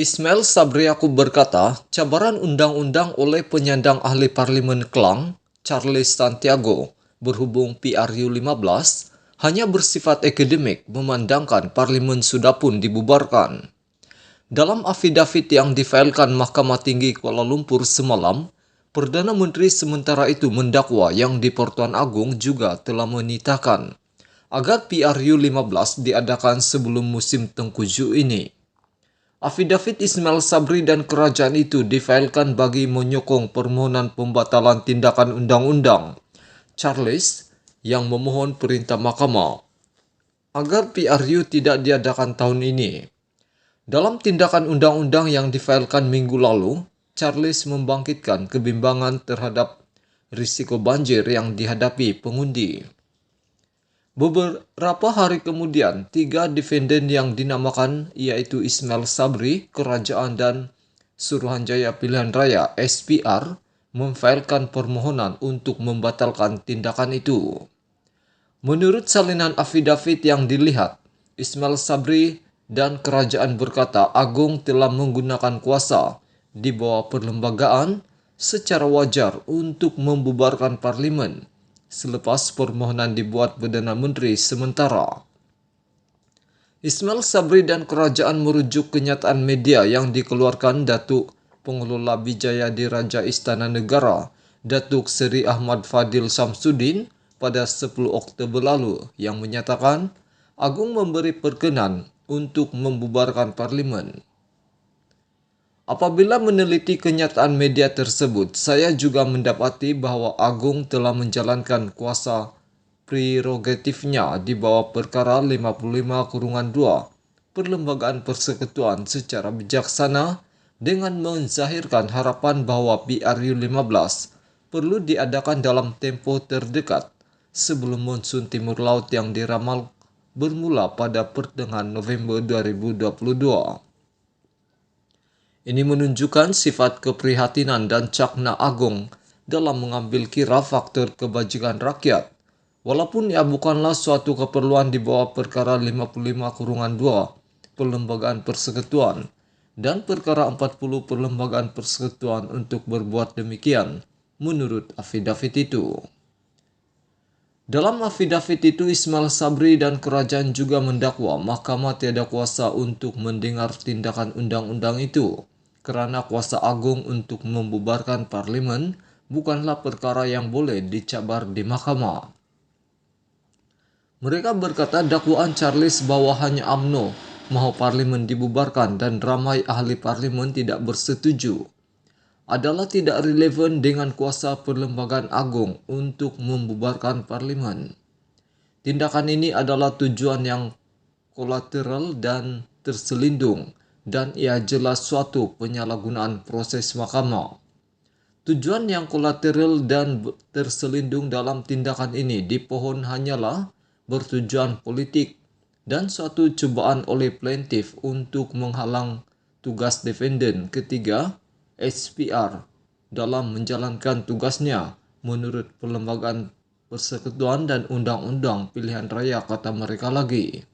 Ismail Sabri Yaakob berkata, cabaran undang-undang oleh penyandang ahli parlimen Klang, Charles Santiago, berhubung PRU 15, hanya bersifat akademik memandangkan parlimen sudah pun dibubarkan. Dalam afidavit yang difailkan Mahkamah Tinggi Kuala Lumpur semalam, Perdana Menteri sementara itu mendakwa yang di Pertuan Agong juga telah menitahkan agar PRU 15 diadakan sebelum musim tengkujuh ini. Afidavit Ismail Sabri dan kerajaan itu difailkan bagi menyokong permohonan pembatalan tindakan undang-undang Charles yang memohon perintah mahkamah agar PRU tidak diadakan tahun ini. Dalam tindakan undang-undang yang difailkan minggu lalu, Charles membangkitkan kebimbangan terhadap risiko banjir yang dihadapi pengundi. Beberapa hari kemudian, 3 defendant yang dinamakan yaitu Ismail Sabri, Kerajaan dan Suruhanjaya Pilihan Raya SPR memfailkan permohonan untuk membatalkan tindakan itu. Menurut salinan afidavit yang dilihat, Ismail Sabri dan kerajaan berkata Agong telah menggunakan kuasa di bawah perlembagaan secara wajar untuk membubarkan parlimen selepas permohonan dibuat Perdana Menteri sementara. Ismail Sabri dan kerajaan merujuk kenyataan media yang dikeluarkan Datuk Pengelola Bijaya Diraja Istana Negara, Datuk Seri Ahmad Fadil Samsudin pada 10 Oktober lalu yang menyatakan Agong memberi perkenan untuk membubarkan parlimen. Apabila meneliti kenyataan media tersebut, saya juga mendapati bahawa Agong telah menjalankan kuasa prerogatifnya di bawah perkara 55/2 Perlembagaan Persekutuan secara bijaksana dengan menzahirkan harapan bahawa PRU 15 perlu diadakan dalam tempoh terdekat sebelum monsun Timur Laut yang diramal bermula pada pertengahan November 2022. Ini menunjukkan sifat keprihatinan dan cakna Agong dalam mengambil kira faktor kebajikan rakyat, walaupun ia bukanlah suatu keperluan di bawah perkara 55/2 Perlembagaan Persekutuan dan perkara 40 Perlembagaan Persekutuan untuk berbuat demikian, menurut afidavit itu. Dalam afidavit itu, Ismail Sabri dan kerajaan juga mendakwa mahkamah tiada kuasa untuk mendengar tindakan undang-undang itu kerana kuasa Agong untuk membubarkan parlimen bukanlah perkara yang boleh dicabar di mahkamah. Mereka berkata dakwaan Charles bahawa hanya UMNO mahu parlimen dibubarkan dan ramai ahli parlimen tidak bersetuju adalah tidak relevan dengan kuasa Perlembagaan Agong untuk membubarkan parlimen. Tindakan ini adalah tujuan yang kolateral dan terselindung dan ia jelas suatu penyalahgunaan proses mahkamah. Tujuan yang kolateral dan terselindung dalam tindakan ini dipohon hanyalah bertujuan politik dan suatu cubaan oleh plaintiff untuk menghalang tugas defendant ketiga SPR dalam menjalankan tugasnya menurut Perlembagaan Persekutuan dan Undang-Undang Pilihan Raya, kata mereka lagi.